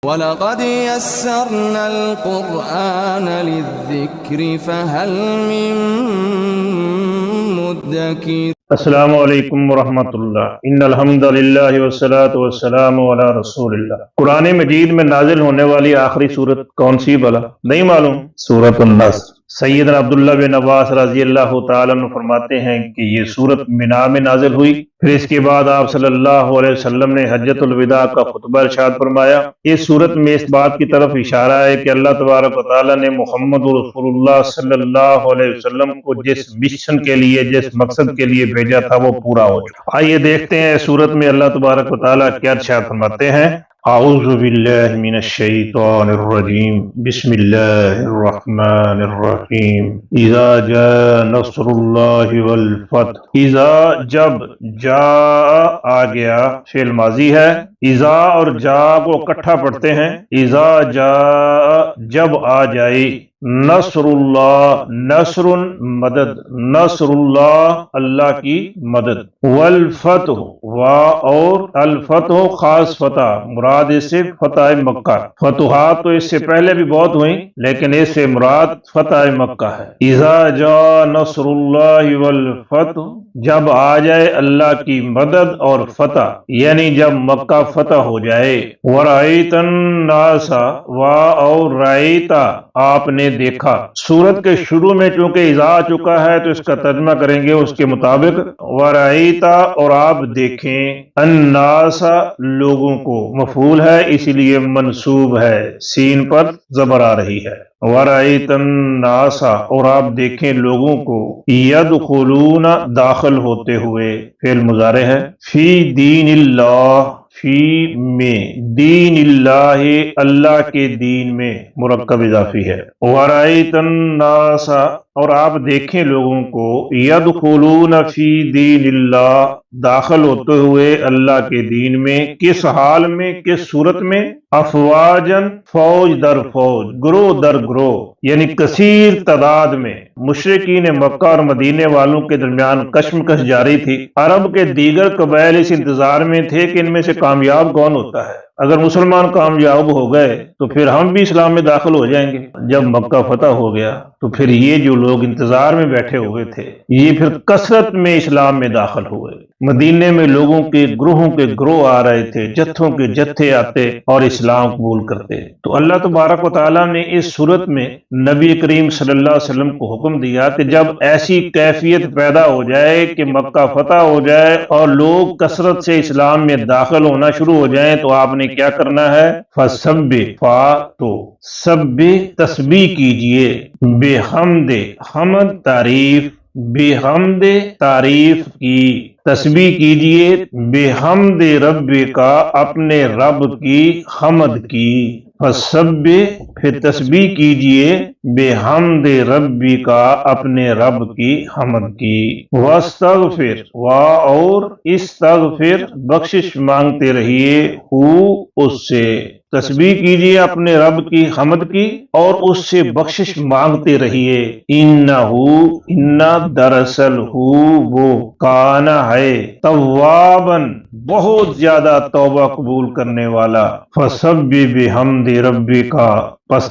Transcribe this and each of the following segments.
وَلَقَدْ يَسَّرْنَا الْقُرْآنَ لِلذِّكْرِ فَهَلْ مِن مُّدَّكِرٍ۔ السلام علیکم ورحمۃ اللہ۔ ان الحمد للہ والصلاۃ والسلام علی رسول اللہ۔ قرآن مجید میں نازل ہونے والی آخری سورت کون سی بھلا؟ نہیں معلوم؟ سورۃ النصر۔ سیدنا عبداللہ بن عباس رضی اللہ تعالیٰ عنہ فرماتے ہیں کہ یہ سورت مینا میں نازل ہوئی، پھر اس کے بعد آپ صلی اللہ علیہ وسلم نے حجۃ الوداع کا خطبہ ارشاد فرمایا۔ اس سورت میں اس بات کی طرف اشارہ ہے کہ اللہ تبارک و تعالیٰ نے محمد رسول اللہ صلی اللہ علیہ وسلم کو جس مشن کے لیے، جس مقصد کے لیے بھیجا تھا وہ پورا ہو چکا۔ آئیے دیکھتے ہیں سورت میں اللہ تبارک و تعالیٰ کیا ارشاد فرماتے ہیں۔ اعوذ باللہ من الشیطان الرجیم، بسم اللہ الرحمن الرحیم۔ اذا جاء نصر اللہ والفتح۔ اذا جب، جاء آ گیا، فعل ماضی ہے۔ اذا اور جاء کو اکٹھا پڑھتے ہیں۔ اذا جاء جب آ جائے، نصر اللہ، نصر مدد، نصر اللہ اللہ کی مدد، والفتح وا اور الفتح خاص فتح، مراد اس سے فتح مکہ۔ فتوحات تو اس سے پہلے بھی بہت ہوئیں لیکن اس سے مراد فتح مکہ ہے۔ اذا جاء نصر اللہ والفتح، جب آ جائے اللہ کی مدد اور فتح، یعنی جب مکہ فتح ہو جائے۔ ورأیت الناس وا اور رأیتا آپ نے دیکھا۔ سورت کے شروع میں چونکہ اذا آ چکا ہے تو اس کا ترجمہ کریں گے اس کے مطابق، ورأیتا اور آپ دیکھیں، الناس لوگوں کو، مفعول ہے اسی لیے منصوب ہے، سین پر زبر آ رہی ہے۔ ورأیت الناس اور آپ دیکھیں لوگوں کو، یدخلون داخل ہوتے ہوئے، فعل مضارع ہے، فی دین اللہ، فی میں، دین اللہ اللہ کے دین میں، مرکب اضافی ہے۔ ورأیت الناس اور آپ دیکھیں لوگوں کو، یدخلون فی دین اللہ داخل ہوتے ہوئے اللہ کے دین میں، کس حال میں، کس صورت میں؟ افواجن، فوج در فوج، گروہ در گروہ، یعنی کثیر تعداد میں۔ مشرکین مکہ اور مدینے والوں کے درمیان کشمکش جاری تھی۔ عرب کے دیگر قبائل اس انتظار میں تھے کہ ان میں سے کامیاب کون ہوتا ہے۔ اگر مسلمان کامیاب ہو گئے تو پھر ہم بھی اسلام میں داخل ہو جائیں گے۔ جب مکہ فتح ہو گیا تو پھر یہ جو لوگ انتظار میں بیٹھے ہوئے تھے یہ پھر کثرت میں اسلام میں داخل ہوئے۔ مدینے میں لوگوں کے گروہوں کے گروہ آ رہے تھے، جتھوں کے جتھے آتے اور اسلام قبول کرتے۔ تو اللہ تبارک و تعالیٰ نے اس صورت میں نبی کریم صلی اللہ علیہ وسلم کو حکم دیا کہ جب ایسی کیفیت پیدا ہو جائے کہ مکہ فتح ہو جائے اور لوگ کثرت سے اسلام میں داخل ہونا شروع ہو جائیں تو آپ نے کیا کرنا ہے؟ فَسَبِّحْ، فا تو سبح، تسبیح کیجئے، بحمد، حمد تعریف، بحمد تعریف کی، تسبیح کیجئے، بحمد رب کا اپنے رب کی حمد کی۔ فَسَبِّحْ پھر تسبیح کیجئے، بحمد ربی کا اپنے رب کی حمد کی۔ وَاسْتَغْفِرْ وا اور استغفر بخشش مانگتے رہیے، اس سے، تسبیح کیجئے اپنے رب کی حمد کی اور اس سے بخشش مانگتے رہیے۔ انہ دراصل وہ کانا ہے، تواباً بہت زیادہ توبہ قبول کرنے والا۔ فَسَبِّحْ بِحَمْدِ رَبِّكَ پس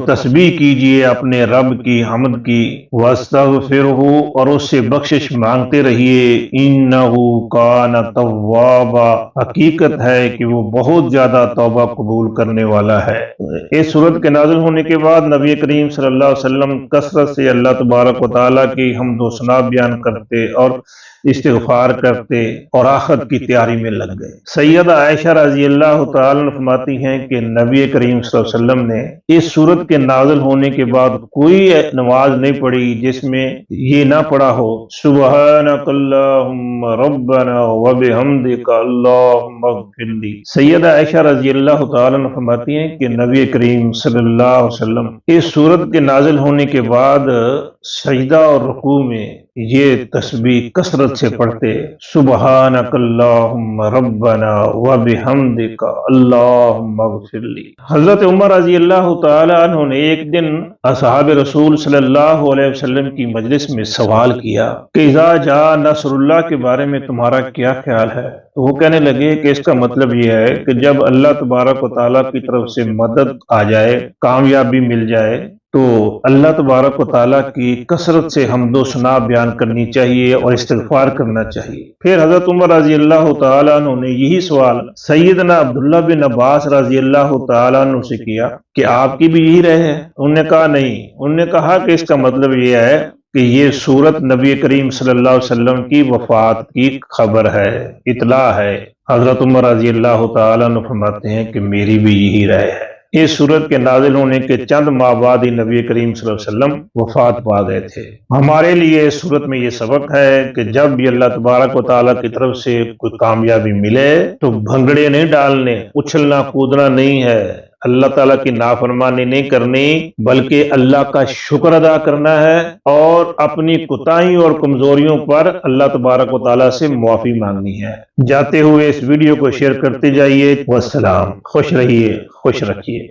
تسبیح کیجئے اپنے رب کی حمد کی، وَاسْتَغْفِرْهُ اور اس سے بخشش مانگتے رہیے، إِنَّهُ كَانَ تَوَّابًا حقیقت ہے کہ وہ بہت زیادہ توبہ قبول کرنے والا ہے۔ اس سورت کے نازل ہونے کے بعد نبی کریم صلی اللہ علیہ وسلم کثرت سے اللہ تبارک و تعالیٰ کی حمد و ثنا بیان کرتے اور استغفار کرتے اور آخرت کی تیاری میں لگ گئے۔ سیدہ عائشہ رضی اللہ تعالیٰ عنہ فرماتی ہیں کہ نبی کریم صلی اللہ علیہ وسلم نے اس سورت کے نازل ہونے کے بعد کوئی نماز نہیں پڑھی جس میں یہ نہ پڑھا ہو، سبحانک اللہم ربنا وبحمدک اللہم اغفر لی۔ سیدہ عائشہ رضی اللہ تعالیٰ عنہ فرماتی ہیں کہ نبی کریم صلی اللہ علیہ وسلم اس سورت کے نازل ہونے کے بعد سجدہ اور رکوع میں یہ تسبیح کثرت سے پڑھتے، سبحانک اللہم ربنا وبحمدک اللہم اغفر لی۔ حضرت عمر رضی اللہ تعالی عنہ نے ایک دن اصحاب رسول صلی اللہ علیہ وسلم کی مجلس میں سوال کیا کہ اذا جاء نصر اللہ کے بارے میں تمہارا کیا خیال ہے؟ تو وہ کہنے لگے کہ اس کا مطلب یہ ہے کہ جب اللہ تبارک و تعالیٰ کی طرف سے مدد آ جائے، کامیابی مل جائے، تو اللہ تبارک و تعالیٰ کی کثرت سے حمد و ثنا بیان کرنی چاہیے اور استغفار کرنا چاہیے۔ پھر حضرت عمر رضی اللہ تعالیٰ عنہ نے یہی سوال سیدنا عبداللہ بن عباس رضی اللہ تعالیٰ عنہ سے کیا کہ آپ کی بھی یہی رائے ہے؟ انہوں نے کہا نہیں، انہوں نے کہا کہ اس کا مطلب یہ ہے کہ یہ سورت نبی کریم صلی اللہ علیہ وسلم کی وفات کی خبر ہے، اطلاع ہے۔ حضرت عمر رضی اللہ تعالیٰ عنہ فرماتے ہیں کہ میری بھی یہی رائے ہے۔ اس سورت کے نازل ہونے کے چند ماہ بعد ہی نبی کریم صلی اللہ علیہ وسلم وفات پا گئے تھے۔ ہمارے لیے اس سورت میں یہ سبق ہے کہ جب بھی اللہ تبارک و تعالیٰ کی طرف سے کوئی کامیابی ملے تو بھنگڑے نہیں ڈالنے، اچھلنا کودنا نہیں ہے، اللہ تعالیٰ کی نافرمانی نہیں کرنی، بلکہ اللہ کا شکر ادا کرنا ہے اور اپنی کوتاہیوں اور کمزوریوں پر اللہ تبارک و تعالیٰ سے معافی مانگنی ہے۔ جاتے ہوئے اس ویڈیو کو شیئر کرتے جائیے۔ والسلام، خوش رہیے، خوش رکھیے۔